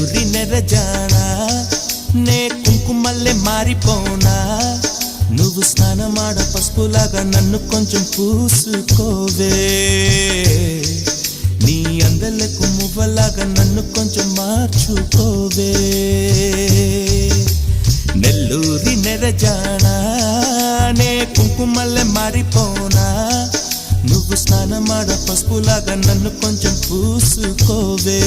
నెల్లూరి నెరజానా నే కుంకుమల్లే మారిపోనా నువ్వు స్నానమాడ పసుపులాగా నన్ను కొంచెం పూసుకోవే నీ అందలకు మువ్వలాగా నన్ను కొంచెం మార్చుకోవే నెల్లూరి నెరజానా నే కుంకుమల్లే మారిపోనా నువ్వు స్నానమాడ పసుపులాగా నన్ను కొంచెం పూసుకోవే